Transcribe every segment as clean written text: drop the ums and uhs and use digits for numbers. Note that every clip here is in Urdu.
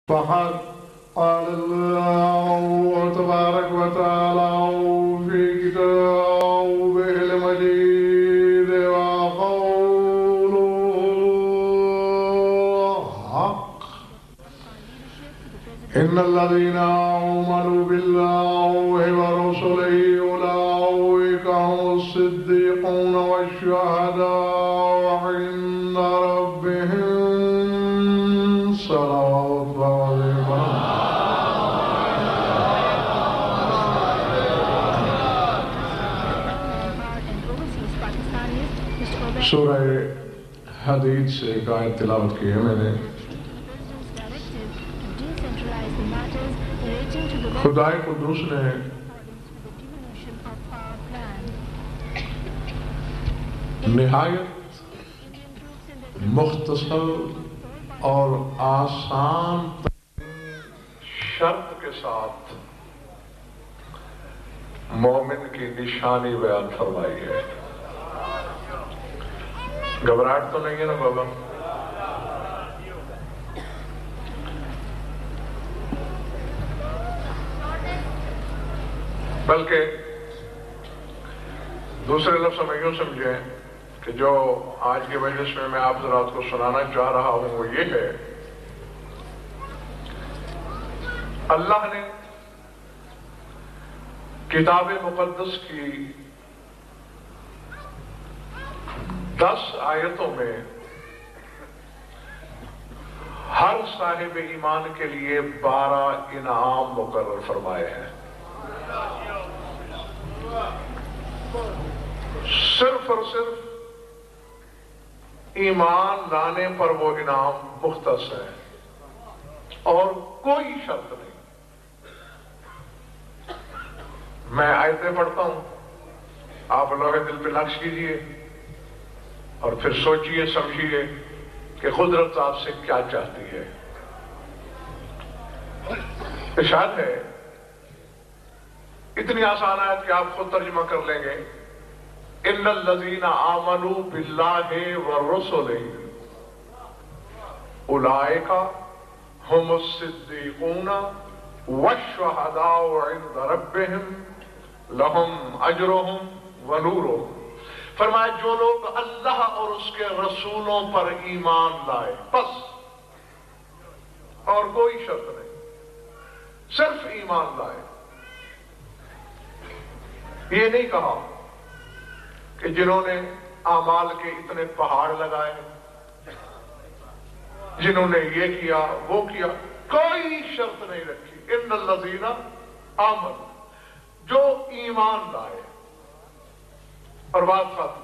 فقد قال الله تبارك وتعالى في كتابه المجيد وقوله حق إن الذين آمنوا بالله ورسله أولئك هم الصديقون والشهداء عند ربهم صلوات سورہ حدید سے ایک آیت تلاوت کی ہے میں نے. خدائے قدوس نے نہایت مختصر اور آسان شرط کے ساتھ مومن کی نشانی بیان فرمائی ہے. گھبراہٹ تو نہیں ہے نا بابا؟ بلکہ دوسرے لفظ میں یوں سمجھیں کہ جو آج کے مجلس میں آپ حضرات کو سنانا چاہ رہا ہوں وہ یہ ہے، اللہ نے کتاب مقدس کی 10 آیتوں میں ہر صاحب ایمان کے لیے 12 انعام مقرر فرمائے ہیں. صرف اور صرف ایمان لانے پر وہ انعام مختص ہے اور کوئی شرط نہیں. میں آیتیں پڑھتا ہوں، آپ لوہے دل پہ نقش کیجئے اور پھر سوچئے سمجھئے کہ قدرت آپ سے کیا چاہتی ہے. ارشاد ہے، اتنی آسان آیت کہ آپ خود ترجمہ کر لیں گے. ان الذین آمنوا باللہ ورسلہ اولئک هم الصدیقون والشہداء عند ربہم لہم اجرہم ونورہم. فرمایا جو لوگ اللہ اور اس کے رسولوں پر ایمان لائے، بس اور کوئی شرط نہیں، صرف ایمان لائے. یہ نہیں کہا کہ جنہوں نے اعمال کے اتنے پہاڑ لگائے، جنہوں نے یہ کیا وہ کیا، کوئی شرط نہیں رکھی. ان الذین آمنوا، جو ایمان لائے اور بات ختم.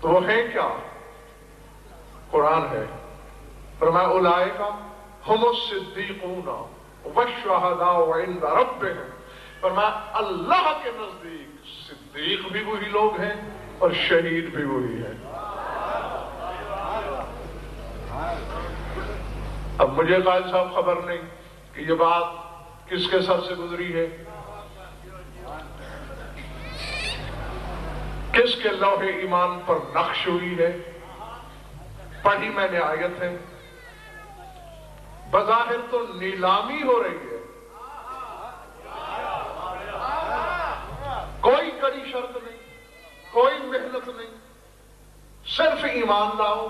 تو وہ ہیں کیا؟ قرآن ہے. فرمایا اولئک هم الصدیقون والشہداء عند ربہم. فرمایا اللہ کے نزدیک صدیق بھی وہی لوگ ہیں اور شہید بھی وہی ہیں. اب مجھے قائد صاحب خبر نہیں کہ یہ بات کس کے سر سے گزری ہے، کس کے لوح ایمان پر نقش ہوئی ہے. پڑھی میں نے آیت ہے، بظاہر تو نیلامی ہو رہی ہے، کوئی کڑی شرط نہیں، کوئی محنت نہیں، صرف ایمان لاؤ،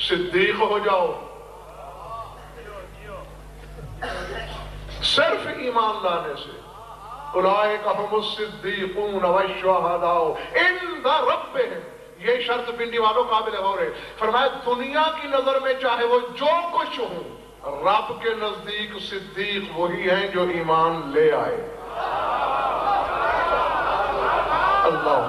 صدیق ہو جاؤ. صرف ایمان لانے سے اولئک هم الصدیقون والشہداء عند ربہم. یہ شرط بننے والوں قابل غور ہے. فرمایا دنیا کی نظر میں چاہے وہ جو کچھ ہوں، رب کے نزدیک صدیق وہی ہیں جو ایمان لے آئے. اللہ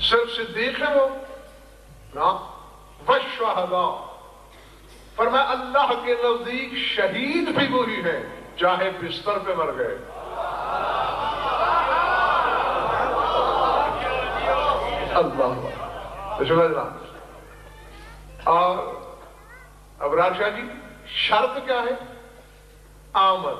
صرف صدیق ہے وہ نا. والشہداء، فرمایا اللہ کے نزدیک شہید بھی وہی ہے چاہے بستر پہ مر گئے. اللہ اور ابرار شاہ جی شرط کیا ہے؟ آمد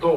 2।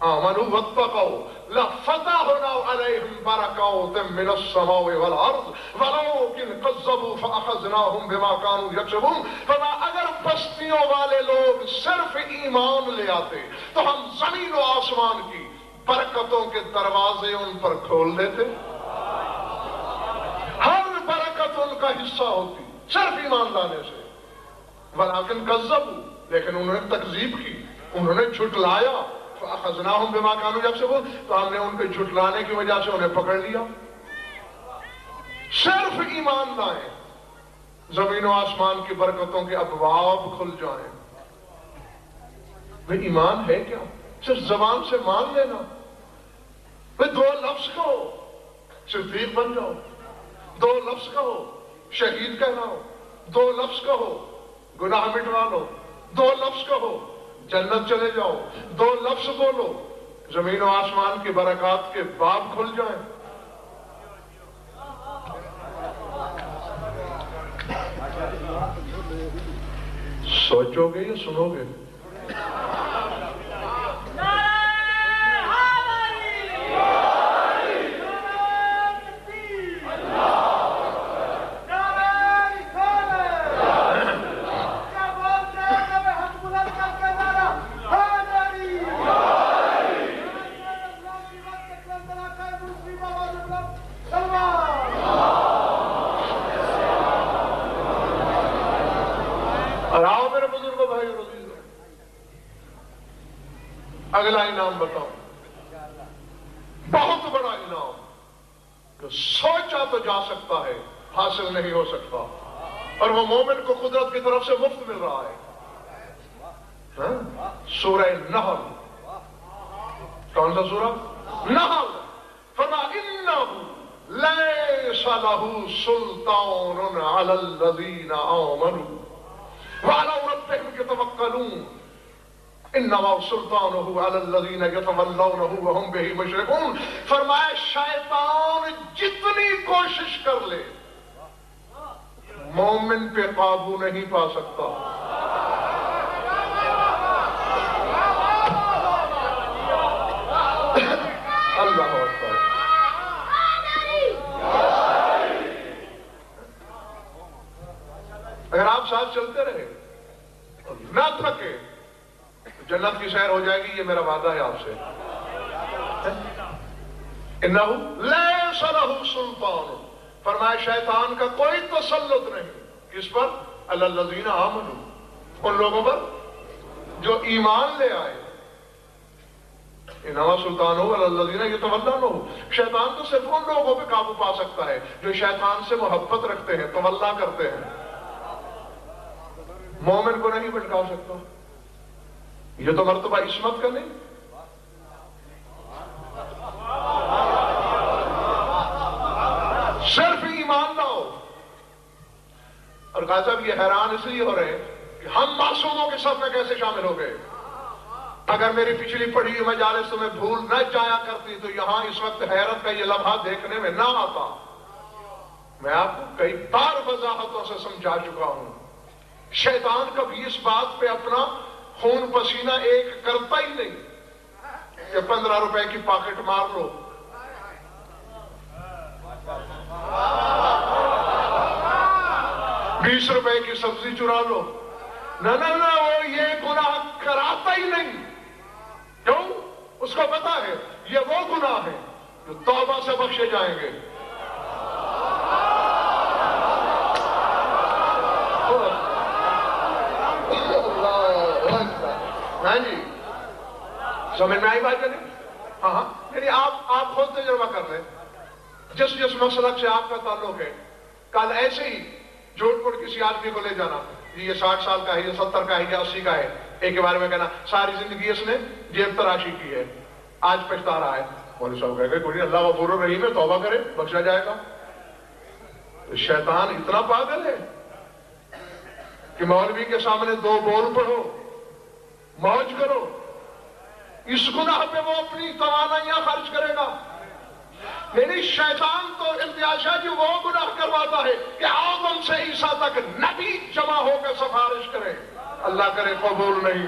آمنوا واتقوا لفتحنا علیہم برکات من السماء والارض ولکن کذبوا فاخذناہم بما كانوا یکسبون. فرمایا اگر بستیوں والے لوگ صرف ایمان لے آتے تو ہم زمین و آسمان کی برکتوں کے دروازے ان پر کھول دیتے. ہر برکت ان کا حصہ ہوتی صرف ایمان لانے سے. ولیکن کذبوا، لیکن انہوں نے تکذیب کی، انہوں نے جھٹلایا. فَأَخَذْنَاهُمْ بِمَا كَانُوا يَكْسِبُونَ، تو ہم نے ان کے جھٹلانے کی وجہ سے انہیں پکڑ لیا. صرف ایمان لائیں، زمین و آسمان کی برکتوں کے ابواب کھل جائیں. بھئی ایمان ہے کیا؟ صرف زبان سے مان لینا. بھئی 2 لفظ کہو صدیق بن جاؤ، 2 لفظ کہو شہید کہلاؤ، 2 لفظ کہو گناہ مٹوا لو، 2 لفظ کہو جنت چلے جاؤ، 2 لفظ بولو زمین و آسمان کی برکات کے باب کھل جائیں. سوچو گے یا سنو گے؟ اگلا انعام بتاؤں، بہت بڑا انعام جو سوچا تو جا سکتا ہے، حاصل نہیں ہو سکتا، اور وہ مومن کو قدرت کی طرف سے مفت مل رہا ہے. سورہ نحل. کون سا سورہ؟ نحل. فرمایا انہ لیس لہ سلطان علی الذین آمنوا وعلی ربہم یتوکلون انما سلطانہ علی الذین یتولونہ وہم بہ مشرکون. فرمایا شیطان جتنی کوشش کر لے مومن پہ قابو نہیں پا سکتا. اللہ اکبر. اگر آپ ساتھ چلتے رہے نہ تھکے جنت کی سیر ہو جائے گی، یہ میرا وعدہ ہے آپ سے. انہو لیس لہ سلطان. فرمایا شیطان کا کوئی تسلط نہیں. کس پر؟ علی الذین آمنوا، ان لوگوں پر جو ایمان لے آئے. انما سلطانہ علی الذین یتولونہ. شیطان تو صرف ان لوگوں پہ قابو پا سکتا ہے جو شیطان سے محبت رکھتے ہیں، تولا کرتے ہیں. مومن کو نہیں بھٹکا سکتا. یہ تو مرتبہ عصمت کا نہیں. صرف ایمان لاؤ. اور قاضی صاحب یہ حیران اس لیے ہو رہے ہیں کہ ہم معصوموں کے صف میں کیسے شامل ہو گئے. اگر میری پچھلی پڑھی ہوئی مجالس میں بھول نہ جایا کرتی تو یہاں اس وقت حیرت کا یہ لمحہ دیکھنے میں نہ آتا. میں آپ کو کئی بار وضاحتوں سے سمجھا چکا ہوں. شیطان کبھی اس بات پہ اپنا خون پسینہ ایک کرتا ہی نہیں کہ 15 روپے کی پاکٹ مار لو. 20 روپے کی سبزی چرا لو. نہ وہ یہ گناہ کراتا ہی نہیں. کیوں؟ اس کو پتا ہے یہ وہ گناہ ہے جو توبہ سے بخشے جائیں گے. ہاں جی، سمجھ میں آئی بات نہیں؟ ہاں یعنی آپ خود تجربہ کر لیں. جس مسلک سے آپ کا تعلق ہے، کل ایسے ہی جھوٹ موٹ کسی آدمی کو لے جانا، یہ 60 سال کا ہے، یہ 70 کا ہے، یہ 80 کا ہے، ایک کے بارے میں کہنا ساری زندگی اس نے جیب تراشی کی ہے، آج پچھتا رہا ہے. مولوی صاحب کہہ گئے کوئی اللہ غفور الرحیم ہے، توبہ کرے بخشا جائے گا. شیطان اتنا پاگل ہے کہ مولوی کے سامنے 2 بول پڑھو، موج کرو، اس گناہ پہ وہ اپنی توانائیاں خرچ کرے گا. یعنی شیطان تو امتیاز ہے جو وہ گناہ کرواتا ہے کہ آدم سے عیسیٰ تک نبی جمع ہو کے سفارش کرے. اللہ کرے قبول نہیں.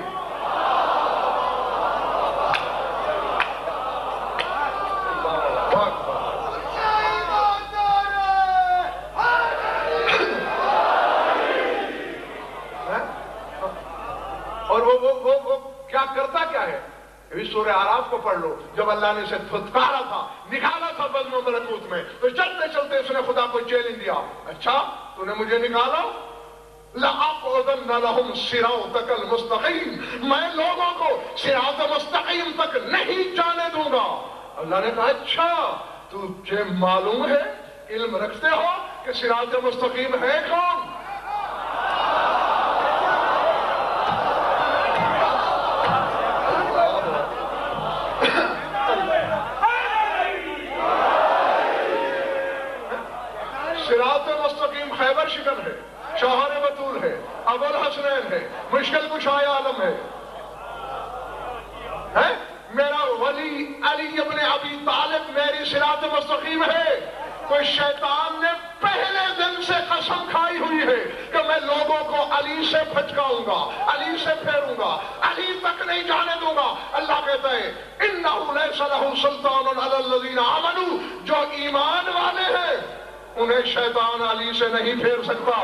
سورہ اعراف کو پڑھ لو، جب اللہ نے اسے دھتکارا تھا، نکالا تھا بزم و ملکوت میں، تو چلتے چلتے اس نے خدا کو چیلنج دیا، اچھا تو نے مجھے نکالا، لَأَقْعُدَنَّ لَهُمْ صِرَاطَكَ الْمُسْتَقِيمَ، میں لوگوں کو صراط مستقیم تک نہیں جانے دوں گا۔ اللہ نے کہا اچھا تجھے معلوم ہے، علم رکھتے ہو کہ صراط مستقیم ہے کون؟ صراط مستقیم خیبر شکن ہے، شوہر بطول ہے، ابو الحسنین ہے، مشکل کشائے عالم ہے، میرا ولی علی ابن ابی طالب میری صراط مستقیم ہے۔ کوئی شیطان نے پہلے دن سے قسم کھائی ہوئی ہے کہ میں لوگوں کو علی سے بھٹکاؤں گا، علی سے پھیروں گا، علی تک نہیں جانے دوں گا۔ اللہ کہتا ہے اِنَّهُ لَيْسَ لَهُ سُلْطَانٌ عَلَى الَّذِينَ آمَنُوا، جو ایمان والے ہیں انہیں شیطان علی سے نہیں پھیر سکتا۔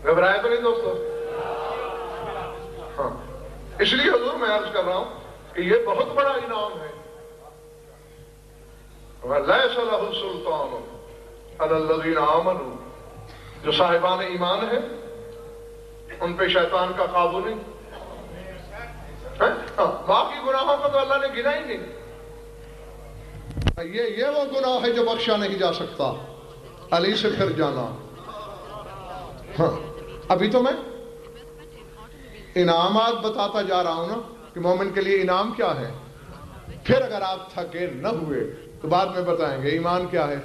گھبرائے تو نہیں دوستو؟ ہاں، اس لیے حضور میں عرض کر رہا ہوں کہ یہ بہت بڑا انعام ہے۔ لَيْسَ لَهُ سُلْطَانٌ عَلَى الَّذِينَ آمَنُوا، جو صاحبان ایمان ہیں ان پہ شیطان کا قابو نہیں۔ باقی گناہوں کو تو اللہ نے گنا ہی نہیں۔ یہ وہ گناہ ہے جو بخشا نہیں جا سکتا، علی سے پھر جانا۔ ہاں، ابھی تو میں انعامات بتاتا جا رہا ہوں نا کہ مومن کے لیے انعام کیا ہے، پھر اگر آپ تھکے نہ ہوئے تو بعد میں بتائیں گے ایمان کیا ہے۔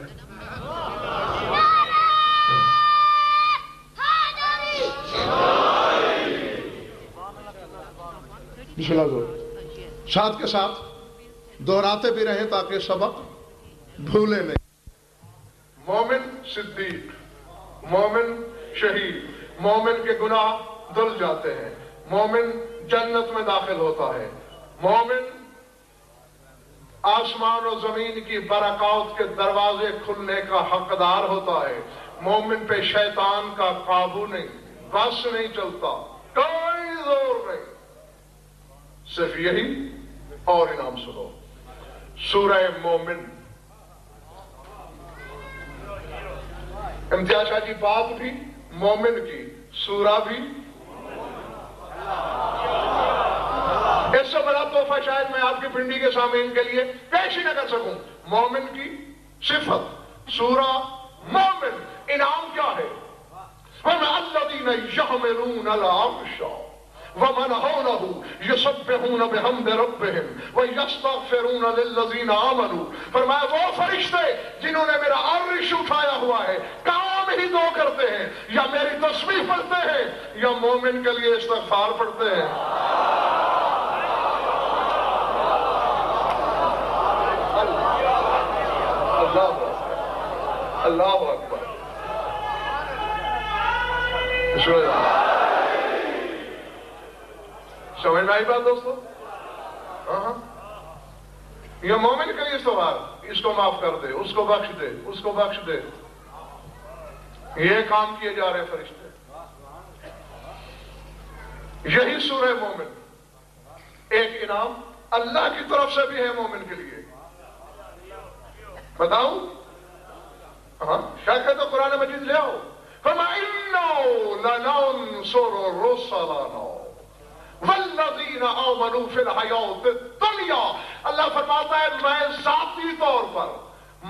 بسم اللہ دو ساتھ کے ساتھ دہراتے بھی رہیں تاکہ سبق بھولے نہیں۔ مومن صدیق، مومن شہید، مومن کے گناہ دھل جاتے ہیں، مومن جنت میں داخل ہوتا ہے، مومن آسمان و زمین کی برکات کے دروازے کھلنے کا حقدار ہوتا ہے، مومن پہ شیطان کا قابو نہیں، بس نہیں چلتا، کوئی زور نہیں۔ صرف یہی اور انعام سنو، سورہ مومن۔ امتیاز شاہ جی بات بھی مومن کی، سورہ بھی، اس سے بڑا تحفہ شاید میں آپ کی پنڈی کے سامعین کے لیے پیش ہی نہ کر سکوں۔ مومن کی صفت، سورہ مومن، انعام کیا ہے؟ وَمَا الَّذِينَ يَحْمِلُونَ الْعَرْشَ وَمَنْ حَوْلَهُ يُسَبِّحُونَ بِحَمْدِ رَبِّهِمْ وَيَسْتَغْفِرُونَ لِلَّذِينَ آمَنُوا، فرمایا وہ فرشتے جنہوں نے میرا عرش اٹھایا ہوا ہے کام ہی دو کرتے ہیں، یا میری تسبیح پڑھتے ہیں یا مومن کے لیے استغفار پڑھتے ہیں۔ اللہ اکبر، بسم اللہ۔ سمجھ میں آئی بات دوستو؟ ہاں، یہ مومن کے لیے استغفار، اس کو معاف کر دے، اس کو بخش دے، اس کو بخش دے، یہ کام کیے جا رہے فرشتے۔ یہی سورہ مومن ایک انعام اللہ کی طرف سے بھی ہے مومن کے لیے۔ بتاؤں؟ ہاں، شاید تو قرآن مجید لے آؤ۔ فَمَإِنَّهُ لَنَنْصُرُ رُسَلَنَا وَالَّذِينَ آمَنُوا فِي الْحَيَاةِ الدُّنْيَا، اللہ فرماتا ہے میں ذاتی طور پر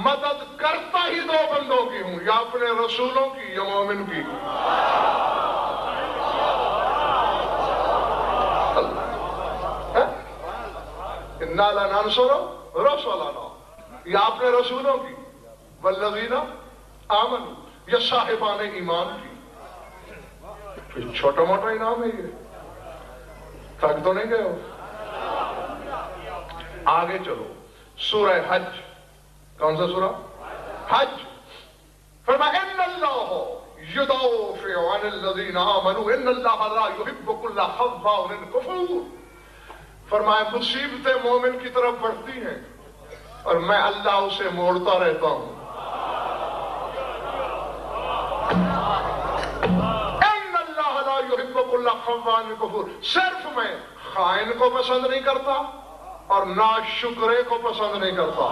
مدد کرتا ہی دو بندوں کی ہوں، یا اپنے رسولوں کی یا مومن کی۔ اِنَّا لَنَنْصُرُ رُسَلَنَا، یا اپنے رسولوں کی، وَالَّذِينَ آمنو، یہ صاحبان ایمان کی. کوئی چھوٹا موٹا انعام ہے یہ؟ تھک تو نہیں گئے ہو؟ آگے چلو سورہ حج. کون سا سورہ؟ حج. فرمایا ان اللہ یدافع عن الذین آمنوا ان اللہ لا یحب کل خوان کفور. فرمایا مصیبتیں مومن کی طرف بڑھتی ہیں اور میں اللہ اسے موڑتا رہتا ہوں. ان اللہ لا یحب کل خوان کفور. صرف میں خائن کو پسند نہیں کرتا اور ناشکرے کو پسند نہیں کرتا.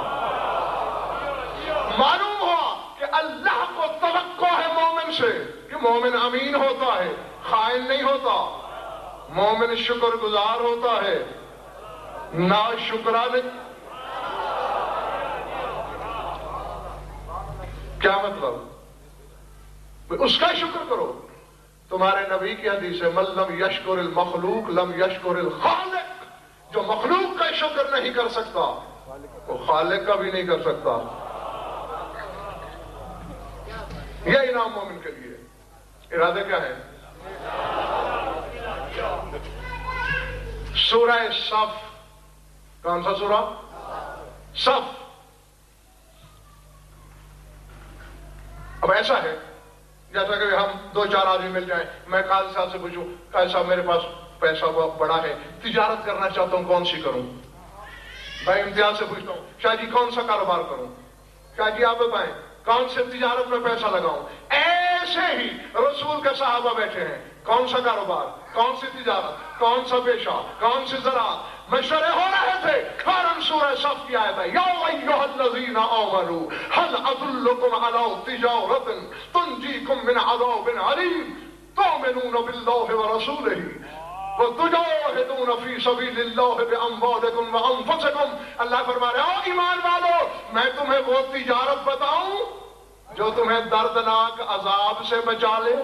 معلوم ہوا کہ اللہ کو توقع ہے مومن سے کہ مومن امین ہوتا ہے، خائن نہیں ہوتا. مومن شکر گزار ہوتا ہے، ناشکرا نہیں. کیا مطلب؟ اس کا شکر کرو. تمہارے نبی کی حدیث ہے من لم یشکر المخلوق لم یشکر الخالق. جو مخلوق کا شکر نہیں کر سکتا وہ خالق کا بھی نہیں کر سکتا. یہ انعام مومن کے لیے. ارادے کیا ہے؟ سورہ صف. کون سا سورہ؟ صف. اب ایسا ہے جیسا کہ ہم دو چار آدمی مل جائیں، میں قاضی صاحب سے پوچھوں قاضی صاحب میرے پاس پیسہ بہت بڑا ہے، تجارت کرنا چاہتا ہوں، کون سی کروں؟ بھائی امتیاز سے پوچھتا ہوں شاہ جی کون سا کاروبار کروں؟ شاہ جی آپ بتائیں کون سے تجارت میں پیسہ لگاؤں؟ ایسے ہی رسول کے صحابہ بیٹھے ہیں، کون سا کاروبار، کون سی تجارت، کون سا پیشہ، کون سی زراعت، مشورے ہو رہے تھے. فوراً سورہ صف کی آیت ہے یا ایھا الذین آمنوا هل ادلکم علی تجارۃ تنجیکم من عذاب علیم تؤمنون باللہ ورسولہ وتجاہدون فی سبیل اللہ باموالکم وانفسکم. اللہ فرما رہے ہو ایمان والو میں تمہیں وہ تجارت بتاؤں جو تمہیں دردناک عذاب سے بچا لے.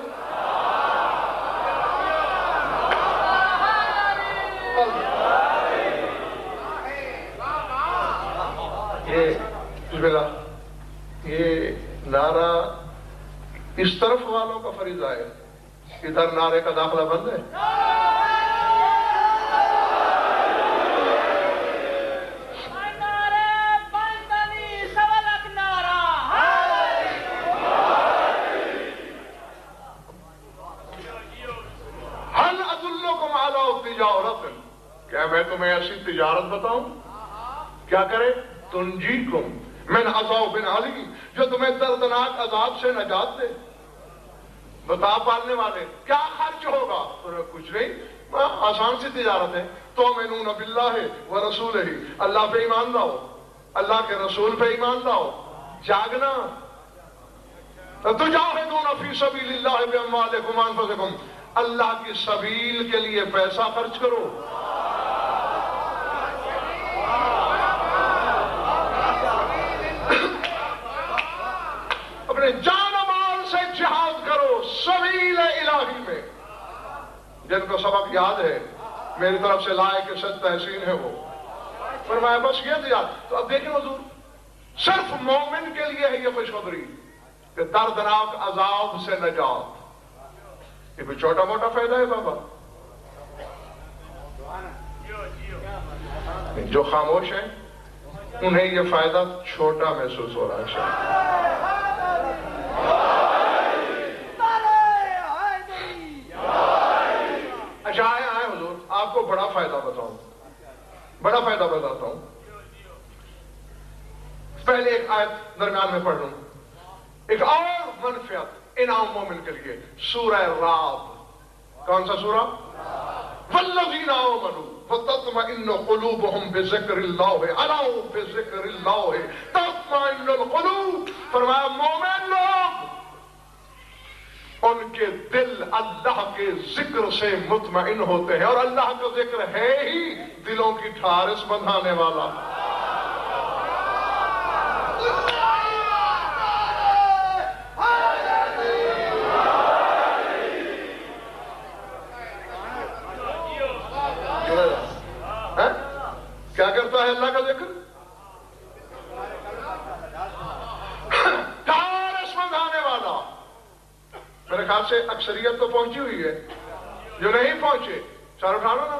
یہ نعرہ اس طرف والوں کا فریضہ ہے، ادھر نعرے کا داخلہ بند ہے. ہل ادلکم علی تجارۃ، کیا میں تمہیں ایسی تجارت بتاؤں کیا کرے؟ تنجیکم من عذاب علیم، جو تمہیں دردناک عذاب سے نجات دے. بتا پالنے والے کیا خرچ ہوگا؟ کچھ نہیں، آسان سی تجارت ہے. تؤمنون باللہ ورسولہ، اللہ پہ ایمان لاؤ، اللہ کے رسول پہ ایمان لاؤ. جاگنا. تجاہدون فی سبیل اللہ باموالکم وانفسکم، اللہ کی سبیل کے لیے پیسہ خرچ کرو. اپنے جان و مال سے جہاد کرو سبیل الہی میں. جن کو سبق یاد ہے میری طرف سے لائے کہ سچ تحسین ہے وہ فرمایا بس یہ تجارت. تو اب دیکھیں حضور صرف مومن کے لیے ہے یہ خوشخبری کہ دردناک عذاب سے نجات. یہ کوئی چھوٹا موٹا فائدہ ہے بابا؟ جو خاموش ہیں انہیں یہ فائدہ چھوٹا محسوس ہو رہا ہے شاید. اچھا آئے حضور آپ کو بڑا فائدہ بتاؤں، بڑا فائدہ بتاتا ہوں. پہلے ایک آیت درمیان میں پڑھ لوں. ایک اور منفعت انعام مومن کے لیے سورہ رعد. کون سا سورہ؟ والذین آمنوا وتطمئن قلوبهم بذکر اللہ الا بذکر اللہ تطمئن القلوب. فرمایا مومن لوگ ان کے دل اللہ کے ذکر سے مطمئن ہوتے ہیں، اور اللہ کا ذکر ہے ہی دلوں کی ٹھارس بندھانے والا. کیا کرتا ہے اللہ کا ذکر؟ ٹھارس بندھانے میرے خیال سے اکثریت تو پہنچی ہوئی ہے، جو نہیں پہنچے سر اٹھا لو نا۔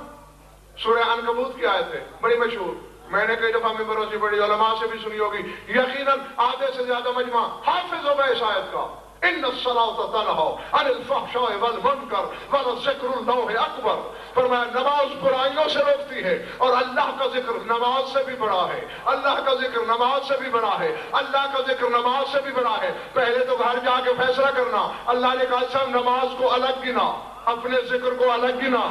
سورہ عنکبوت کی آیت ہے بڑی مشہور، میں نے کئی دفعہ ممبروں سے بڑی علماء سے بھی سنی ہوگی، یقیناً آدھے سے زیادہ مجمع حافظ ہوگا اس آیت کا۔ ان الصلاۃ تنہی عن الفحشاء والمنکر ولذکر اللہ اکبر۔ فرمایا نماز برائیوں سے روکتی ہے اور اللہ کا ذکر نماز سے بھی بڑا ہے، اللہ کا ذکر نماز سے بھی بڑا ہے، اللہ کا ذکر نماز سے بھی بڑا ہے۔ پہلے تو گھر جا کے فیصلہ کرنا، اللہ نے کہا صاحب نماز کو الگ گنا، اپنے ذکر کو الگ گنا۔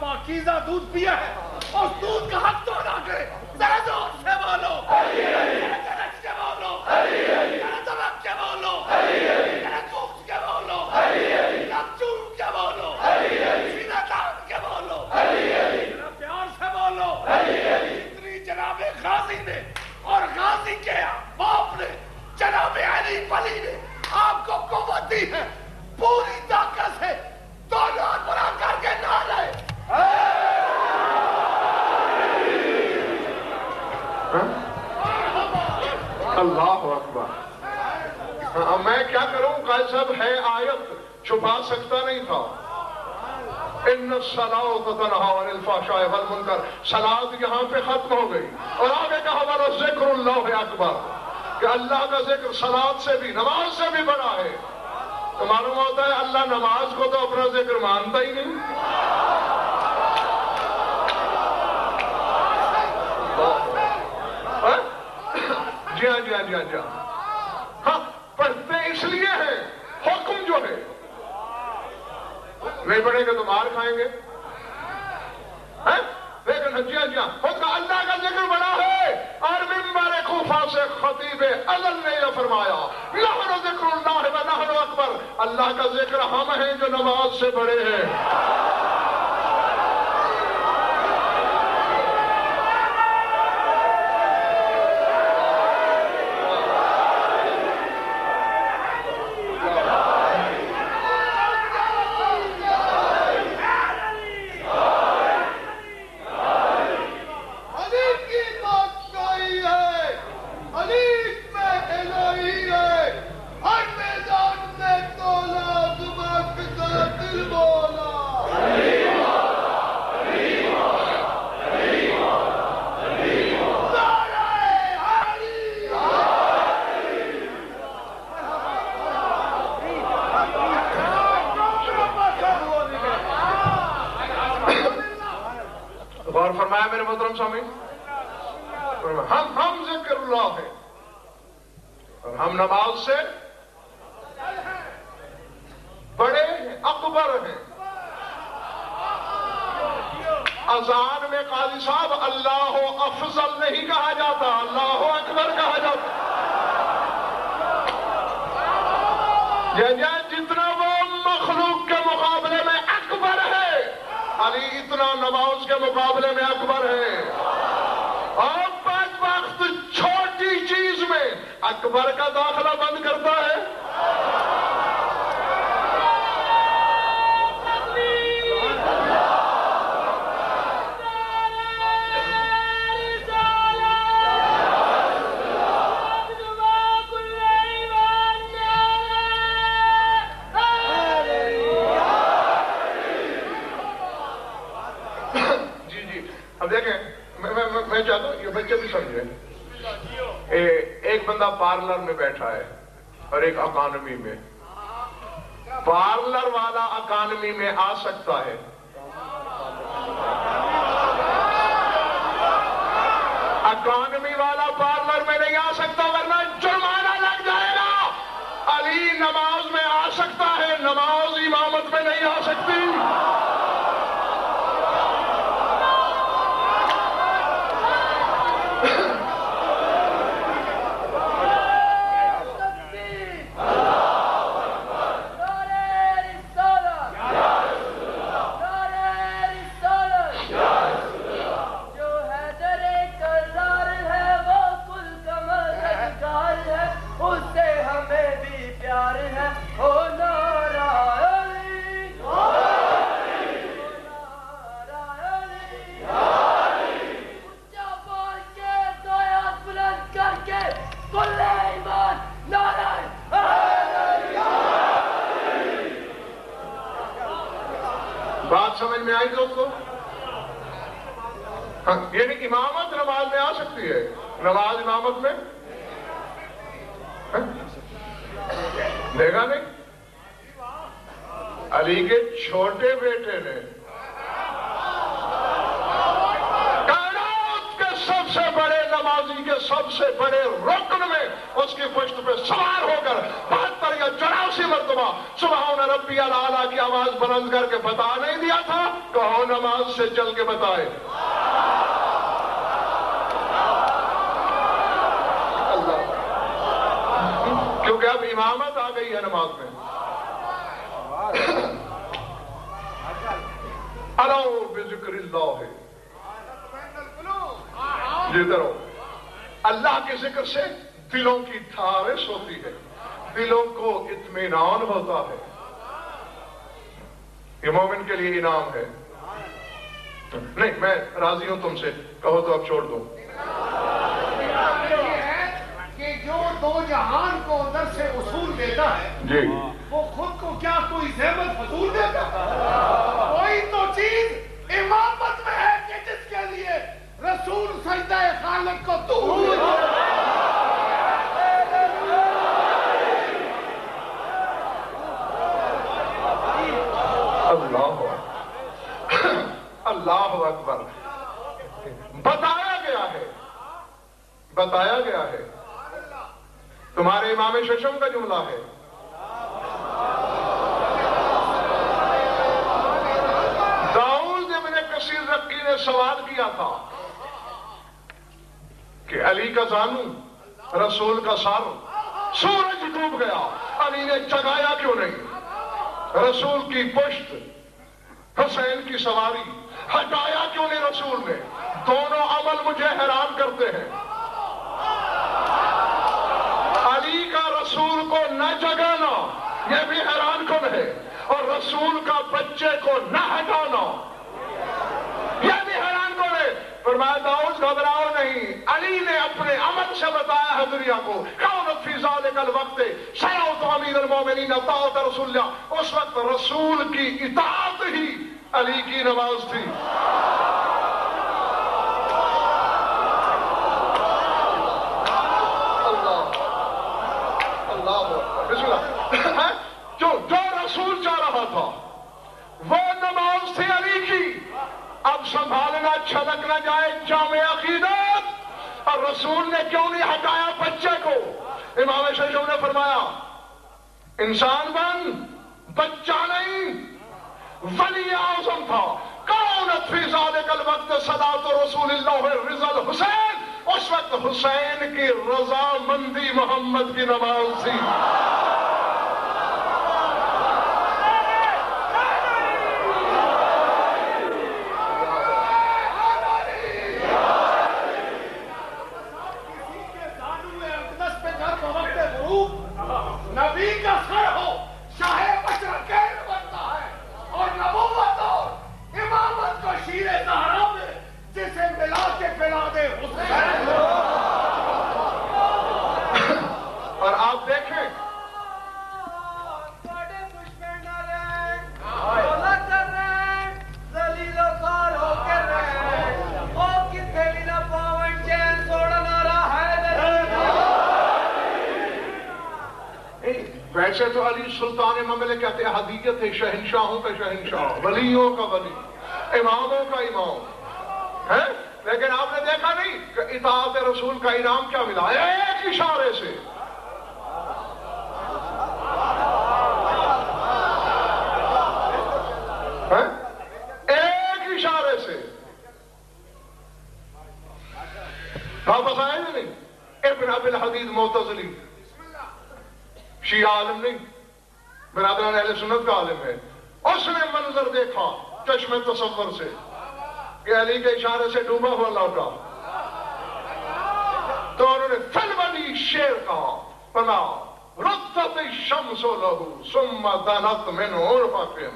پاکیزہ دودھ پیا ہے اور دودھ کا حق تو ادا کرے، ذرا زور سے بولو، گرج کے بولو، ذرا دمک کے بولو، ذرا کوس کے بولو، ذرا چوم کے بولو، سینہ تان کے بولو، ذرا پیار سے بولو۔ اتنی جناب غازی نے اور غازی کے باپ نے جناب علی ولی نے آپ کو قوت دی ہے، پوری طاقت سے دونوں برا کر کے نہ رہے۔ اللہ اکبر۔ میں کیا کروں قائد صاحب، ہے آیت چھپا سکتا نہیں تھا۔ ان الصلاۃ تنہی عن الفحشاء والمنکر، صلاۃ یہاں پہ ختم ہو گئی اور آگے کہا وذکر اللہ اکبر، کہ اللہ کا ذکر صلاۃ سے بھی نماز سے بھی بڑا ہے۔ تو معلوم ہوتا ہے اللہ نماز کو تو اپنا ذکر مانتا ہی نہیں۔ جی ہاں جی ہاں جی ہاں جی ہاں، پڑھتے اس لیے ہیں، حکم جو ہے نہیں پڑھیں گے تو مار کھائیں گے، لیکن جی ہاں جی ہاں حکم اللہ کا ذکر بڑا ہے۔ اور منبر کوفہ سے خطیب ازل نے یہ فرمایا نحن ذکر اللہ و نحن اکبر، اللہ کا ذکر ہم ہیں جو نماز سے بڑے ہیں۔ غور فرمایا میرے محترم سامعین، ہم ذکر اللہ ہیں اور ہم نماز سے بڑے ہیں، اکبر ہیں۔ اذان میں قاضی صاحب اللہ افضل نہیں کہا جاتا، اللہ اکبر کہا جاتا۔ جتنا وہ مخلوق کے مقابلے میں اکبر ہے، علی اتنا نماز کے مقابلے میں اکبر ہے۔ اور بدبخت چھوٹی چیز میں اکبر کا داخلہ بند کرتا ہے۔ میں چاہتا ہوں یہ بچے بھی سمجھیں، ایک بندہ پارلر میں بیٹھا ہے اور ایک اکانومی میں۔ پارلر والا اکانومی میں آ سکتا ہے، اکانومی والا پارلر میں نہیں آ سکتا ورنہ جرمانہ لگ جائے گا۔ علی نماز میں آ سکتا ہے، نماز امامت میں نہیں آ سکتی۔ ہمیں بھی پیار ہے، او نعرہ علی بات سمجھ میں آئی دوستو؟ یعنی امامت نماز میں آ سکتی ہے، نماز امامت میں دیکھا نہیں؟ علی کے چھوٹے بیٹے نے کائنات کے سب سے بڑے نمازی کے سب سے بڑے رکن میں اس کی پشت پہ سوار ہو کر 72 یا 84 مرتبہ سبحان ربی الاعلیٰ کی آواز بلند کر کے بتا نہیں دیا تھا؟ کہو نماز سے چل کے بتائے۔ کیونکہ اب امامت آ گئی ہے نماز میں۔ الو بذکر اللہ ہے، جدھر ہو اللہ کے ذکر سے دلوں کی ٹھارس ہوتی ہے، دلوں کو اطمینان ہوتا ہے۔ یہ مومن کے لیے انعام ہے۔ نہیں میں راضی ہوں تم سے، کہو تو اب چھوڑ دو۔ کہ جو دو جہان کو اندر سے اصول دیتا ہے جی وہ خود کو کیا کوئی زحمت فضول دیتا ہے؟ کوئی تو چیز امامت میں ہے کہ جس کے لیے رسول سجدہ خالق کو دور اللہ اکبر۔ بتایا گیا ہے تمہارے امام ششم کا جملہ ہے، داؤد ابن کثیر رقی نے سوال کیا تھا کہ علی کا زانو، رسول کا سر، سورج ڈوب گیا، علی نے جگایا کیوں نہیں؟ رسول کی پشت، حسین کی سواری، ہٹایا کیوں نہیں رسول نے؟ دونوں عمل مجھے حیران کرتے ہیں۔ علی کا رسول کو نہ جگانا یہ بھی حیران کن ہے، اور رسول کا بچے کو نہ ہٹانا یہ بھی حیران کن ہے۔ فرمایا داؤد گھبراؤ نہیں، علی نے اپنے عمل سے بتایا ہے دنیا کو۔ کانت فی ذالک الوقت سیعۃ امیر المومنین طاعۃ رسول اللہ، اس وقت رسول کی اطاعت ہی علی کی نماز تھی۔ جو رسول چاہ رہا تھا وہ نماز تھی علی کی۔ اب سنبھالنا چھلک نہ جائے جامع عقیدت، اور رسول نے کیوں نہیں ہٹایا بچے کو؟ امام ششم نے فرمایا انسان بن، بچہ نہیں، ولی اعظم تھا۔ کانت فی ذالک الوقت صلاۃ رسول اللہ رضا الحسین، اس وقت حسین کی رضا مندی محمد کی نماز تھی۔ نبی کا سر ہو شاہ مشرقین بنتا ہے، اور نبوت اور امامت کو شیر زہرا میں جسے ملا کے پلا دے حسین۔ اور آپ دیکھیں ویسے تو علی سلطان مملکت احدیت ہے، شہنشاہوں کا شہنشاہ، ولیوں کا ولی، اماموں کا امام ہے، لیکن آپ نے دیکھا نہیں کہ اطاعت رسول کا انعام کیا ملا؟ ایک اشارے سے۔ ایک اشارے سے واپس آئے نہیں؟ ابن ابی الحدید معتزلی، شیعہ عالم نہیں، برادران اہل سنت کا عالم ہے، اس نے منظر دیکھا چشم تصور سے کہ علی کے اشارے سے ڈوبا ہوا لوٹا، تو انہوں نے فلولی شیر کہا، پنا ردت الشمس لہو ثم دنت من عرفقم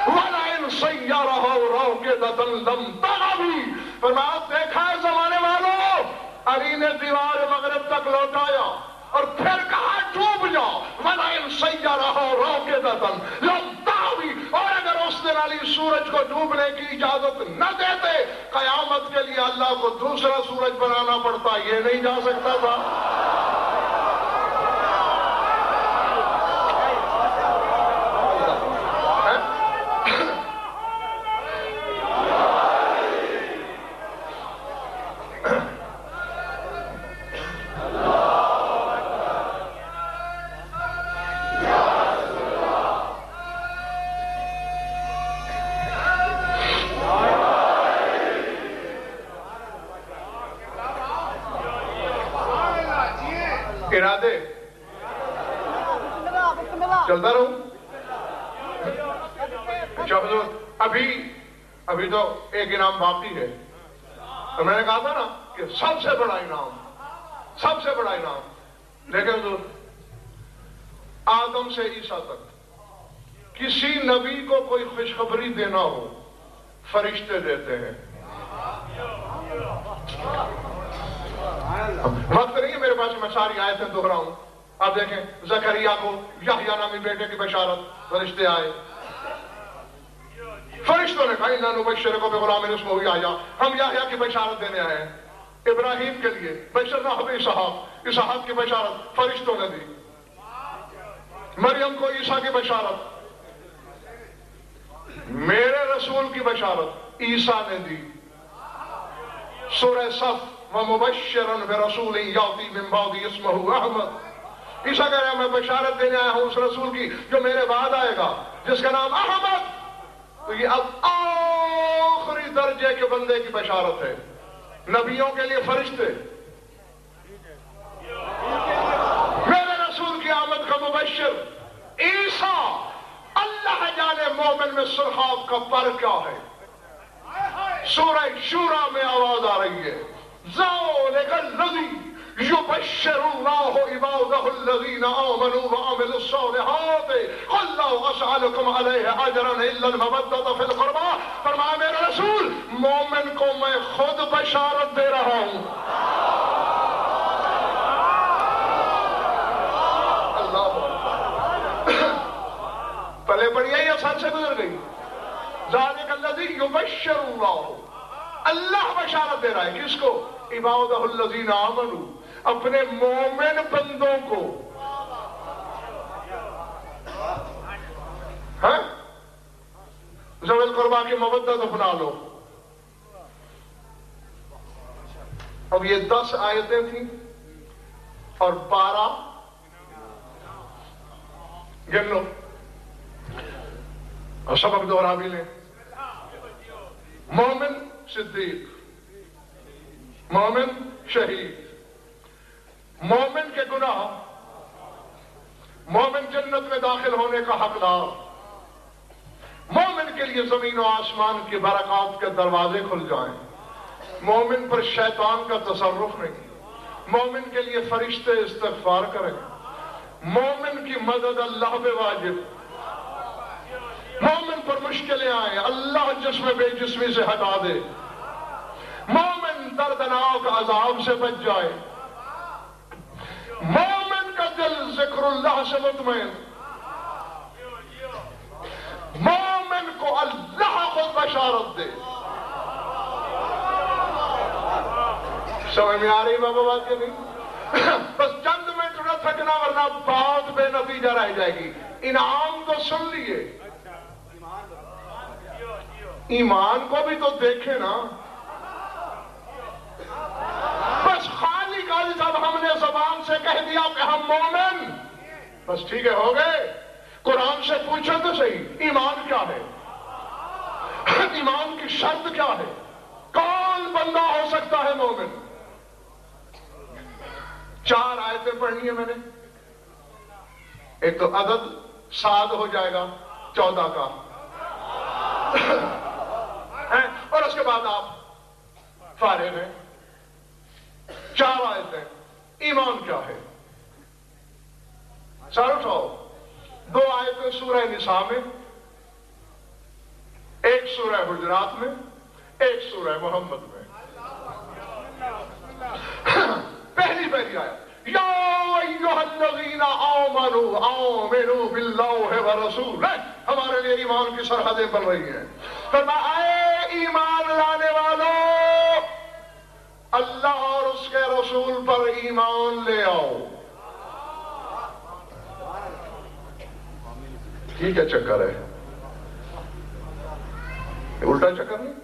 وَلَئِنْ سَيَّرَهَا رَوْكِدَةً لَمْ تَغَبِي۔ فرمایا دیکھا ہے زمانے والوں، علی نے دیوار مغرب تک لوٹایا اور پھر کہا ڈوب جاؤ، وَلَئِنْ سَيَّرَهَا رَوْكِدَةً لَمْ تَغَبِي، اور اگر اس نے پرسنلی سورج کو ڈوبنے کی اجازت نہ دیتے، قیامت کے لیے اللہ کو دوسرا سورج بنانا پڑتا، یہ نہیں جا سکتا تھا۔ ارادے چلتا رہوں۔ ابھی تو ایک انعام باقی ہے، تو میں نے کہا تھا نا کہ سب سے بڑا انعام، لیکن تو آدم سے عیسیٰ تک کسی نبی کو کوئی خوشخبری دینا ہو فرشتے دیتے ہیں۔ وقت نہیں ہے میرے پاس، میں ساری آیتیں دہراؤں۔ آپ دیکھیں زکریا کو یحییٰ نامی بیٹے کی بشارت، فرشتے آئے، فرشتوں نے کہا اِنَّا نُبَشِّرُكَ بِغُلَامٍ اسْمُهُ یحییٰ، ہم یحییٰ کی بشارت دینے آئے ہیں۔ ابراہیم کے لیے بشرناہ بِإِسحاق، اسحاق کی بشارت فرشتوں نے دی۔ مریم کو عیسیٰ کی بشارت، میرے رسول کی بشارت عیسیٰ نے دی۔ سورہ صف وَمُبَشِّرًا بِرَسُولٍ يَأْتِي مِن بَعْدِهِ اسْمُهُ احمد، عیسیٰ کہہ رہا ہے میں بشارت دینے آیا ہوں اس رسول کی جو میرے بعد آئے گا جس کا نام احمد۔ تو یہ اب آخری درجے کے بندے کی بشارت ہے، نبیوں کے لیے فرشتے، میرے رسول کی آمد کا مبشر عیسیٰ۔ اللہ جانے مومن میں سرخاب کا پر کیا ہے۔ سورہ شورى میں آواز آ رہی ہے ذَلِكَ الَّذِي يُبَشِّرُ اللَّهُ عِبَادَهُ الَّذِينَ آمَنُوا وَعَمِلُوا الصَّالِحَاتِ قُل لَّا أَسْأَلُكُمْ عَلَيْهِ أَجْرًا إِلَّا الْمَوَدَّةَ فِي الْقُرْبَى، فرمایا میرے رسول مومن کو میں خود بشارت دے رہا ہوں۔ پہلے پڑھیے یا سر سے گزر گئی؟ ذَلِكَ الَّذِي يُبَشِّرُ اللَّهُ، اللہ بشارت دے رہا ہے کس کو؟ عبادہ الذین آمنوا، اپنے مومن بندوں کو۔ ذوی القربیٰ کی مودت اپنا لو۔ اب یہ 10 آیتیں تھیں اور 12 گن لو اور سبق دوہرا بھی لیں۔ مومن صدیق، مومن شہید، مومن کے گناہ، مومن جنت میں داخل ہونے کا حقدار، مومن کے لیے زمین و آسمان کی برکات کے دروازے کھل جائیں، مومن پر شیطان کا تصرف نہیں، مومن کے لیے فرشتے استغفار کریں، مومن کی مدد اللہ پہ واجب، مومن پر مشکلیں آئیں اللہ جسم بے جسمی سے ہٹا دے، مومن دردناک عذاب سے بچ جائے، مومن کا دل ذکر اللہ سے مطمئن، مومن کو اللہ خود بشارت دے۔ سمجھ میں آ رہی بابا بات کے نہیں؟ بس چند منٹ نہ تھکنا ورنہ بات بے نتیجہ رہ جائے گی۔ انعام تو سن لیے، ایمان کو بھی تو دیکھیں نا۔ بس خالی قاضی صاحب ہم نے زبان سے کہہ دیا کہ ہم مومن، بس ٹھیک ہے ہو گئے۔ قرآن سے پوچھو تو صحیح ایمان کیا ہے، ایمان کی شرط کیا ہے، کون بندہ ہو سکتا ہے مومن؟ 4 آیتیں پڑھنی ہے میں نے، ایک تو عدد ساد ہو جائے گا 14 کا، اور اس کے بعد آپ فارغ ہیں۔ 4 آیتیں، ایمان کیا ہے؟ سر اٹھاؤ، 2 آیتیں سورہ نساء میں، ایک سورہ حجرات میں، ایک سورہ محمد میں۔ پہلی آیت یا ایھا الذین آمنوا آمنوا باللہ ورسولہ، ہمارے لیے ایمان کی سرحدیں بن رہی ہیں۔ فرمایا اے ایمان لانے والوں، اللہ اور اس کے رسول پر ایمان لے آؤ۔ ٹھیک ہے، چکر ہے، الٹا چکر نہیں۔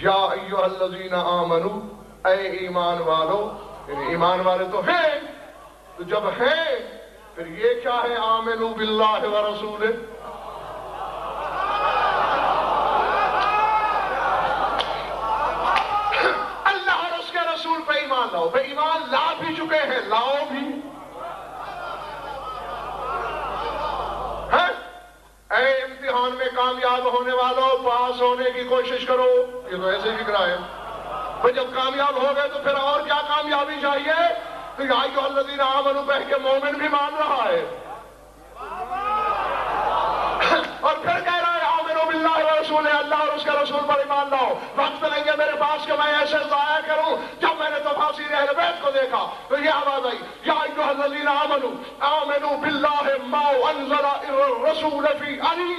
یا ایھا الذین آمنوا، اے ایمان والو، یعنی ایمان والے تو ہیں، تو جب ہیں پھر یہ کیا ہے؟ آمنوا باللہ ورسولہ، اللہ اور اس کے رسول پہ ایمان لاؤ۔ پہ ایمان لا بھی چکے ہیں، لاؤ بھی۔ اے امتحان میں کامیاب ہونے والوں، پاس ہونے کی کوشش کرو۔ یہ تو ایسے ہی فکر ہے، پھر جب کامیاب ہو گئے تو پھر اور کیا کامیابی چاہیے؟ تو یا ایھا الذین آمنوا کہہ کے مومن بھی مان رہا ہے، اور پھر کہہ رہا ہے آمنوا باللہ ورسولہ، اللہ اور اس کے رسول پر ایمان لاؤ۔ وقت نہیں ہے میرے پاس کہ میں ایسے ضائع کروں۔ جب میں نے تفاسیر اہل بیت کو دیکھا تو یہ آواز آئی، یا ایھا الذین آمنوا آمنوا باللہ ما انزل الرسول فی علی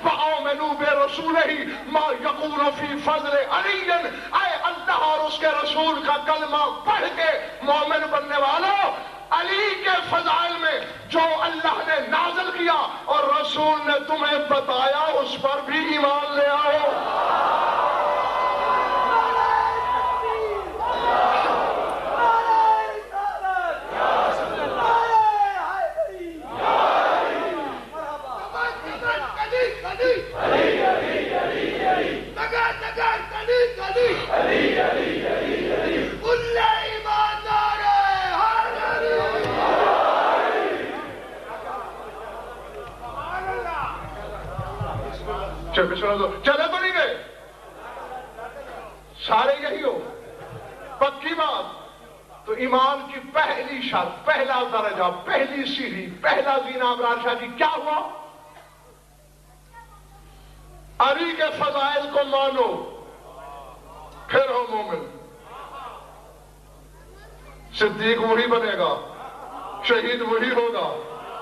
وآمنوا برسولہ ما یقول فی فضل علی۔ اے اللہ اور اس کے رسول کا کلمہ پڑھ کے مومن بننے والوں، علی کے فضائل میں جو اللہ نے نازل کیا اور رسول نے تمہیں بتایا اس پر بھی ایمان لے آؤ۔ چلے تو نہیں گئے سارے، یہی ہو پکی بات۔ تو ایمان کی پہلی شرط، پہلا درجہ، پہلی سیڑھی، پہلا زینہ ابرار شاہ جی کیا ہوا؟ علی کے فضائل کو مانو، پھر ہو مومن۔ صدیق وہی بنے گا، شہید وہی ہوگا،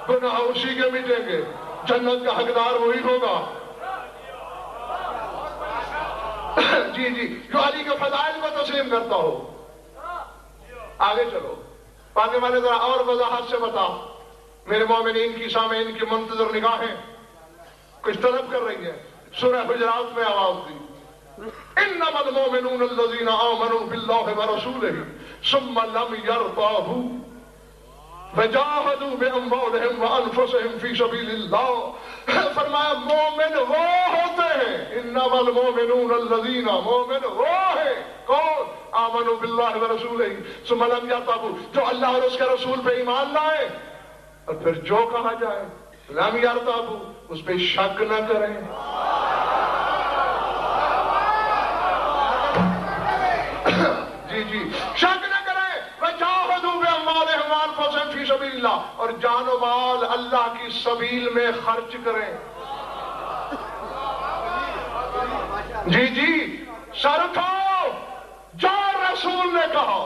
گناہ اسی کے مٹیں گے، جنت کا حقدار وہی ہوگا۔ جی جی، جو علی کے فضائل کو تسلیم کرتا ہو۔ آگے چلو، پانے والے ذرا اور وضاحت سے بتا۔ میرے مومنین کی سامعین کی منتظر نگاہیں کچھ طلب کر رہی ہیں۔ سورہ حجرات میں آواز دی، انما المؤمنون الذین آمنوا باللہ ورسولہ ثم لم یرتابوا وجاہدوا باموالہم وانفسہم فی سبیل اللہ۔ فرمایا مومن وہ ہوتے ہیں، انما المؤمنون الذین، مومن وہ ہیں کون؟ آمنوا باللہ ورسولہ ثم لم یرتابوا، جو اللہ اور اس کے رسول پہ ایمان لائے، اور پھر جو کہا جائے لم یرتابوا، اس پہ شک نہ کریں۔ جی جی، شک نہ کریں۔ وجاہدوا باموالہم وانفسہم فی سبیل اللہ، اور جان و مال اللہ کی سبیل میں خرچ کریں۔ جی جی، سر اٹھاؤ، جو رسول نے کہا۔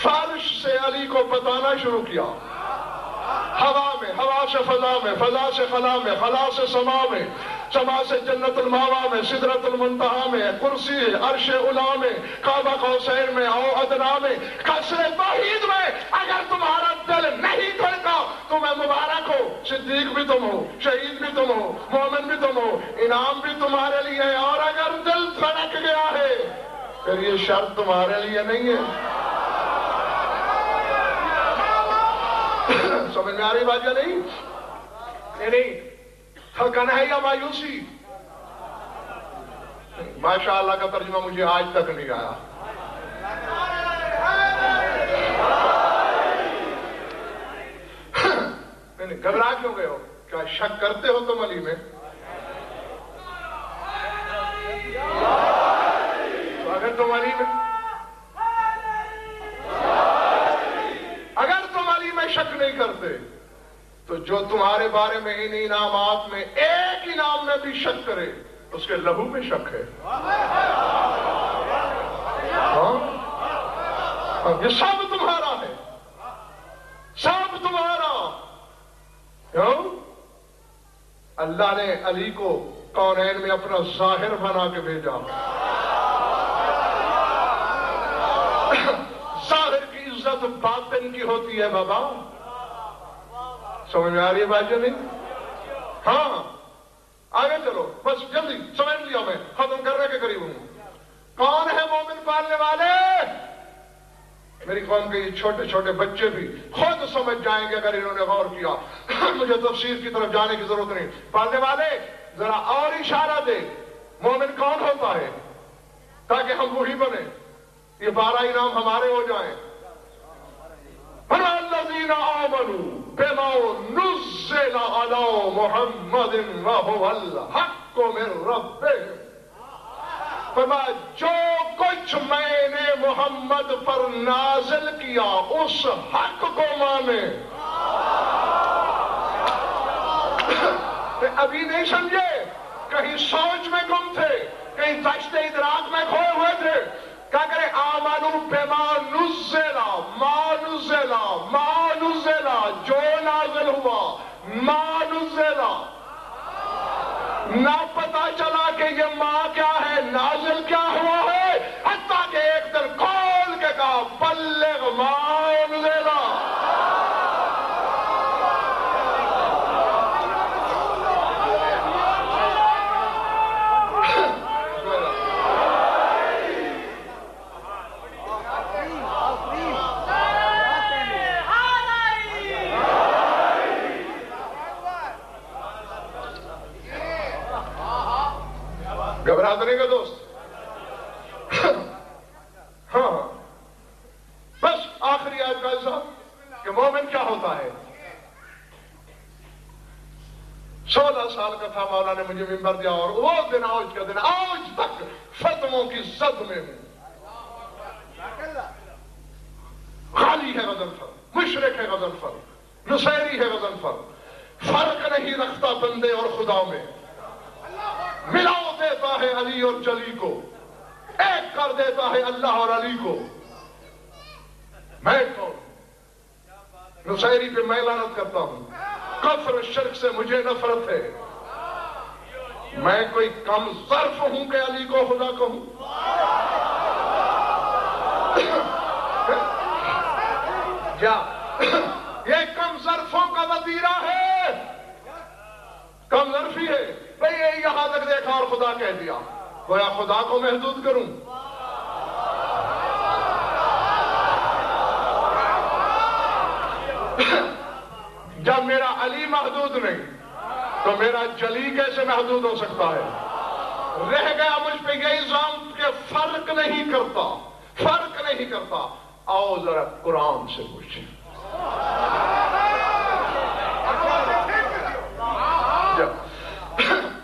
فرش سے علی کو بتانا شروع کیا، ہوا میں، ہوا سے فضا میں، فضا سے خلا میں، خلا سے سما میں، سما سے جنت الماوا میں، سدرت المنتہا میں، کرسی عرش علا میں، کعبہ قوسین میں، او ادنا میں، قصر توحید میں۔ اگر تمہارا دل نہیں دھڑکا تو میں مبارک ہو، صدیق بھی تم ہو، شہید بھی تم ہو، مومن بھی تم ہو، انعام بھی تمہارے لیے ہے۔ اور اگر دل دھڑک گیا ہے پھر یہ شرط تمہارے لیے نہیں ہے۔ سمجھ میں آ رہی بات یا نہیں؟ نہیں، تھکنا ہے یا مایوسی؟ ماشاءاللہ کا ترجمہ مجھے آج تک نہیں آیا۔ نہیں، گھبرا کیوں گئے ہو؟ کیا شک کرتے ہو تم علی میں؟ تو اگر تم علی میں شک نہیں کرتے تو جو تمہارے بارے میں ان انعامات میں ایک انعام میں بھی شک کرے اس کے لہو میں شک ہے۔ یہ سب تمہارا سب تمہارا. کیوں؟ اللہ نے علی کو کونین میں اپنا ظاہر بنا کے بھیجا. ظاہر کی عزت باطن کی ہوتی ہے بابا. سمجھ میں آ رہی ہے بات یا نہیں؟ ہاں آگے چلو، بس جلدی سمجھ لیا، میں ختم کرنے کے قریب ہوں. کون ہے مومن پالنے والے؟ میری قوم کے یہ چھوٹے چھوٹے بچے بھی خود سمجھ جائیں گے اگر انہوں نے غور کیا. مجھے تفسیر کی طرف جانے کی ضرورت نہیں. پالنے والے ذرا اور اشارہ دے، مومن کون ہوتا ہے تاکہ ہم وہی بنے، یہ 12 انعام ہمارے ہو جائیں. الذین آمنوا بما نزل علی محمد وهو الحق من ربهم. فرمایا جو کچھ میں نے محمد پر نازل کیا اس حق کو مانے. ابھی نہیں سمجھے، کہیں سوچ میں گم تھے، کہیں دشت ادراک میں کھوئے ہوئے تھے. کیا کرے؟ آمنو بما نزل، ما نزل جو نازل ہوا، ما نزل. نہ پتا چلا کہ یہ ماں کیا ہے، نازل کیا ہوا ہے، حتیٰ کہ ایک دن کھول کے کہا بلغ ما نزل. گھبرا تو نہیں گا دوست؟ ہاں بس آخری آیت کا صاحب کہ مومن کیا ہوتا ہے. 16 سال کا تھا، مولا نے مجھے منبر دیا اور وہ دن آج کا دن آج تک فتووں کی زد میں ہوں. غالی ہے غضنفر، مشرک ہے غضنفر، نصیری ہے غضنفر، فرق نہیں رکھتا بندے اور خدا میں. ملاؤ دیتا ہے علی اور جلی کو، ایک کر دیتا ہے اللہ اور علی کو. میں کون؟ نصیری پہ میں لعنت کرتا ہوں، کفر شرک سے مجھے نفرت ہے. میں کوئی کم ظرف ہوں کہ علی کو خدا کہوں؟ کیا یہ کم ظرفوں کا وطیرہ ہے؟ کم ظرفی ہے بھئی. یہ یہاں تک دیکھا اور خدا کہہ دیا، گویا خدا کو محدود کروں. جب میرا علی محدود نہیں تو میرا جلی کیسے محدود ہو سکتا ہے؟ رہ گیا مجھ پہ یہ الزام کہ فرق نہیں کرتا، فرق نہیں کرتا. آؤ ذرا قرآن سے پوچھیں.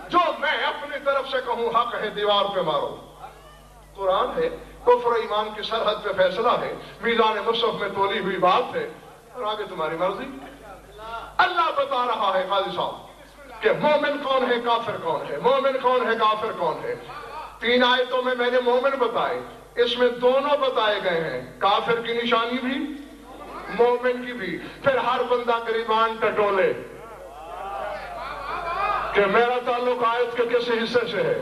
جو میں اپنی طرف سے کہوں حق ہے دیوار پہ مارو. قرآن ہے، کفر ایمان کی سرحد پہ فیصلہ ہے، میزان مصحف میں تولی ہوئی بات ہے، اور آگے تمہاری مرضی. اللہ بتا رہا ہے قاضی صاحب کہ مومن کون ہے، کافر کون ہے، مومن کون ہے، کافر کون ہے. 3 آیتوں میں نے مومن بتائے، اس میں دونوں بتائے گئے ہیں، کافر کی نشانی بھی مومن کی بھی. پھر ہر بندہ گریبان ٹٹولے کہ میرا تعلق آیت کے کس حصے سے ہے.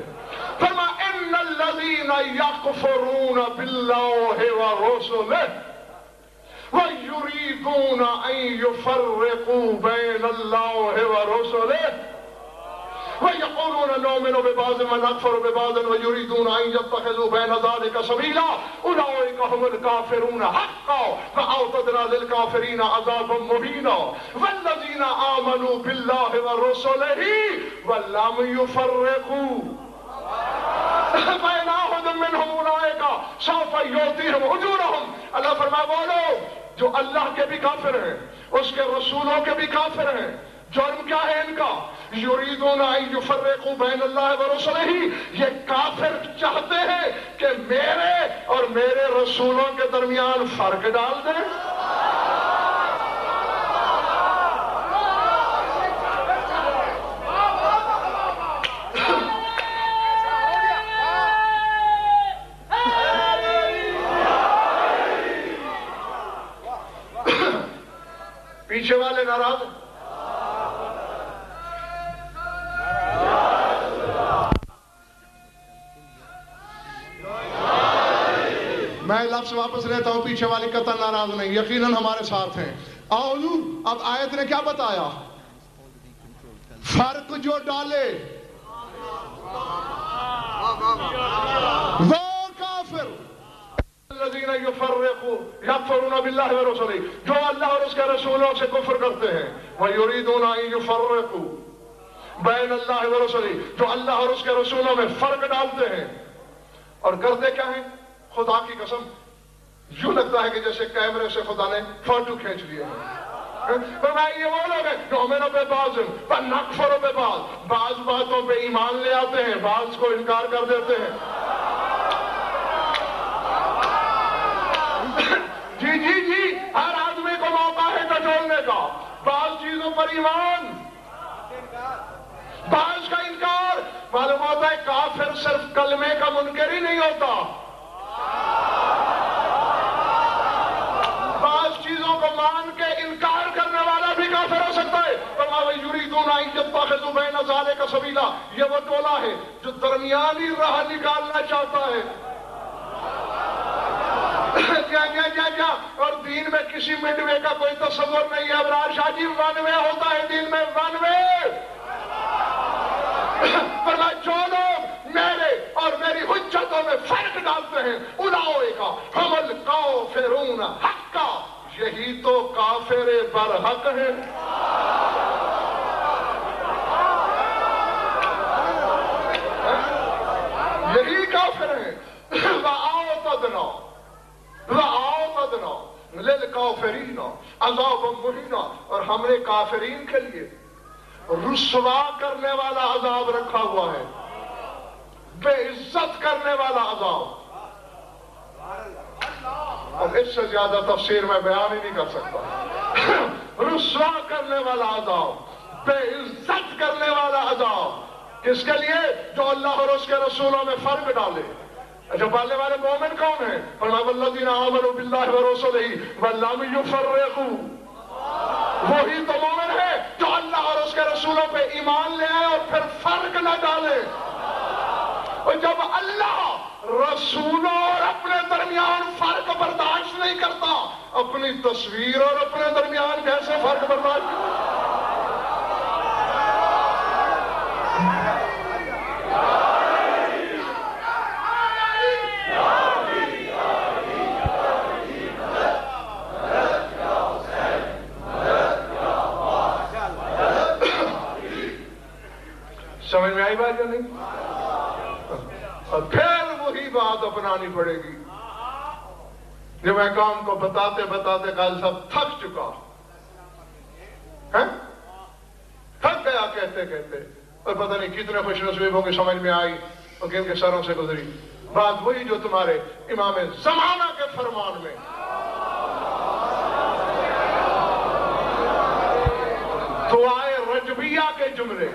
فرمایا ان الذین یکفرون باللہ ورسلہ وَيُرِيدُونَ أَن يُفَرِّقُوا بَيْنَ اللَّهِ وَرُسُلِهِ وَيَقُولُونَ نُؤْمِنُ بِبَعْضٍ وَنَكْفُرُ بِبَعْضٍ وَيُرِيدُونَ أَن يَتَّخِذُوا بَيْنَ ذَلِكَ سَبِيلًا أُولَٰئِكَ هُمُ الْكَافِرُونَ حَقًّا وَأَعْتَدْنَا لِلْكَافِرِينَ عَذَابًا مُّهِينًا وَالَّذِينَ آمَنُوا بِاللَّهِ وَرُسُلِهِ وَلَمْ يُفَرِّقُوا بَيْنَ أَحَدٍ مِّنْهُمْ أُولَٰئِكَ سَوْفَ يُؤْتِيهِمْ أُجُورَهُم. اللہ فرمایا وہ لوگ جو اللہ کے بھی کافر ہیں، اس کے رسولوں کے بھی کافر ہیں، جرم کیا ہے ان کا؟ یریدون ان یفرقوا بین اللہ ورسلہ. یہ کافر چاہتے ہیں کہ میرے اور میرے رسولوں کے درمیان فرق ڈال دیں. بات سے واپس لیتا ہوں، پیچھے والی قطع ناراض نہیں، یقیناً ہمارے ساتھ ہیں. آؤ حضور، اب آیت نے کیا بتایا؟ فرق جو ڈالے وہ کافر، الذین یکفرون باللہ ورسلہ، جو اللہ اور اس کے رسولوں سے کفر کرتے ہیں، ویریدون ان یفرقوا بین اللہ ورسلہ، جو اللہ اور اس کے رسولوں میں فرق ڈالتے ہیں. اور کرتے کیا ہیں؟ خدا کی قسم یوں لگتا ہے کہ جیسے کیمرے سے خدا نے فوٹو کھینچ لیے ہیں. فرمایا یہ وہ لوگ ہیں نؤمن ببعض ونکفر ببعض، بعض باتوں پہ ایمان لے آتے ہیں، بعض کو انکار کر دیتے ہیں. جی ہر آدمی کو موقع ہے ٹٹولنے کا، بعض چیزوں پر ایمان، بعض کا انکار. معلوم ہوتا ہے کافر صرف کلمے کا منکر ہی نہیں ہوتا، بعض چیزوں کو مان کے انکار کرنے والا بھی کافر ہو سکتا ہے. فرمایا یریدون ان یتخذوا بین ذلک سبیلا، یہ وہ ٹولہ ہے جو درمیانی راہ نکالنا چاہتا ہے. کیا اور دین میں کسی مڈ وے کا کوئی تصور نہیں ہے. ابرار شاہ جی، ون وے ہوتا ہے دین میں، ون وے. فرمایا جو لوگ میرے اور میری حجتوں میں فرق ڈالتے ہیں، اولئک ھم الکافرون حقا، یہی تو کافر برحق ہیں. یہی کافر ہیں. وَأَعْتَدْنَا لِلْكَافِرِينَ عَذَابًا مُهِينًا، اور ہم نے کافرین کے لیے رسوا کرنے والا عذاب رکھا ہوا ہے، بے عزت کرنے والا عذاب. اور اس سے زیادہ تفسیر میں بیان ہی نہیں کر سکتا. رسوا کرنے والا عذاب، بے عزت کرنے والا عذاب. کس کے لیے؟ جو اللہ اور اس کے رسولوں میں فرق ڈالے. اچھا، ڈالنے والے مومن کون ہیں؟ فرمایا والذین آمنوا باللہ ورسلہ ولم یفرقوا، وہی تو مومن ہے جو اللہ اور اس کے رسولوں پہ ایمان لے آئے اور پھر فرق نہ ڈالے. اور جب اللہ رسولوں اور اپنے درمیان فرق برداشت نہیں کرتا، اپنی تصویر اور اپنے درمیان کیسے فرق برداشت کرتا؟ سمجھ میں آئی بات یا نہیں؟ اور پھر وہی بات اپنانی پڑے گی جو میں کام کو بتاتے بتاتے کل سب تھک چکا، تھک گیا کہتے کہتے، اور پتہ نہیں کتنے خوش نصیبوں کی سمجھ میں آئی اور کن کے سروں سے گزری بات وہی جو تمہارے امام زمانہ کے فرمان میں دعائے رجبیہ کے جملے،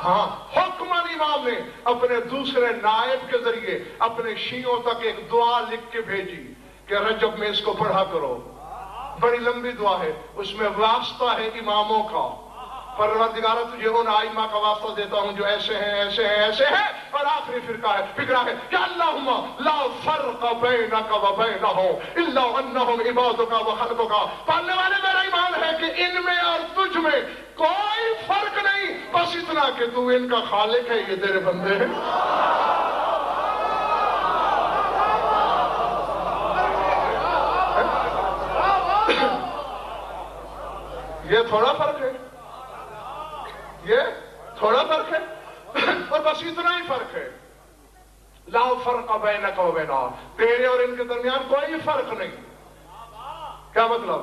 ہاں، حکماً امام نے اپنے دوسرے نائب کے ذریعے اپنے شیعوں تک ایک دعا لکھ کے بھیجی کہ رجب میں اس کو پڑھا کرو. بڑی لمبی دعا ہے، اس میں واسطہ ہے اماموں کا. پروردگارہ تجھے ان آئمہ کا واسطہ دیتا ہوں جو ایسے ہیں ایسے ہیں ایسے ہیں. اور آخری فکرہ ہے کہ اللہم لا فرق بینک و بینہم الا انہم عبادک و خلقک. پڑھنے والے میرا ایمان ہے کہ ان میں اور تجھ میں کوئی فرق نہیں، بس اتنا کہ تو ان کا خالق ہے، یہ تیرے بندے ہیں. یہ تھوڑا فرق ہے، یہ تھوڑا فرق ہے، اور بس اتنا ہی فرق ہے. لا فرق بینک و بینہم، تیرے اور ان کے درمیان کوئی فرق نہیں. کیا مطلب؟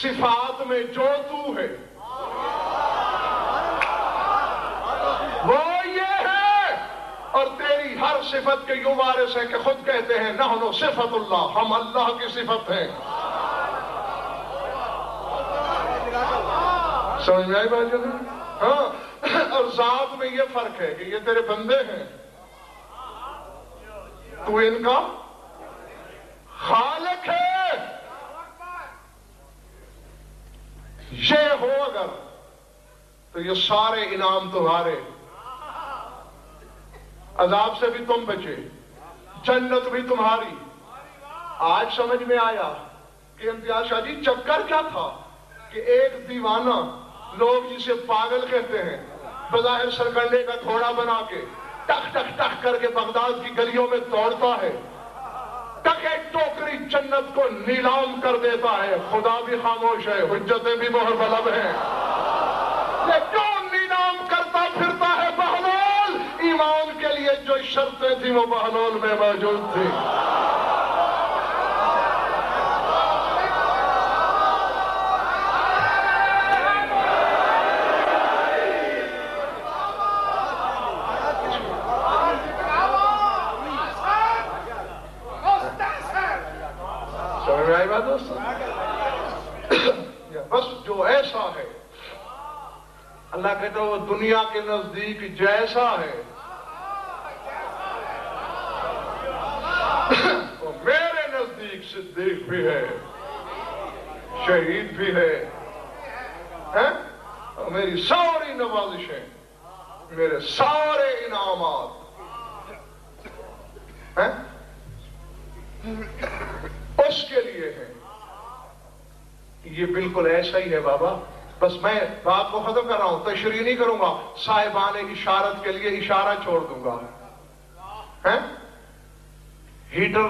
صفات میں جو تو ہے وہ یہ ہے، اور تیری ہر صفت کے یوں وارث ہیں کہ خود کہتے ہیں نحن صفت اللہ، ہم اللہ کی صفت ہیں. سمجھ میں آئی بات جو نہیں؟ ہاں، اور ذات میں یہ فرق ہے کہ یہ تیرے بندے ہیں، تو ان کا خالق ہے. یہ ہو اگر تو یہ سارے انعام تمہارے، عذاب سے بھی تم بچے، جنت بھی تمہاری، آج سمجھ میں آیا کہ امتیاز شاہ جی چکر کیا تھا کہ ایک دیوانہ، لوگ جسے پاگل کہتے ہیں، بظاہر سرکنڈے کا گھوڑا بنا کے ٹک ٹک ٹک کر کے بغداد کی گلیوں میں دوڑتا ہے، ٹکے ٹوکری جنت کو نیلام کر دیتا ہے. خدا بھی خاموش ہے، حجتیں بھی مہر بلب ہیں. یہ کیوں نیلام کرتا پھرتا ہے بہلول؟ ایمان کے لیے جو شرطیں تھیں وہ بہلول میں موجود تھی. سمجھ میں آئی بات دوست؟ بس جو ایسا ہے اللہ کہتا ہے وہ دنیا کے نزدیک جیسا ہے وہ میرے نزدیک صدیق بھی ہے، شہید بھی ہے، اور میری ساری نوازشیں، میرے سارے انعامات اس کے لیے ہے. یہ بالکل ایسا ہی ہے بابا. بس میں بات کو ختم کر رہا ہوں، تشریح نہیں کروں گا، صاحبان اشارت کے لیے اشارہ چھوڑ دوں گا. ہیٹر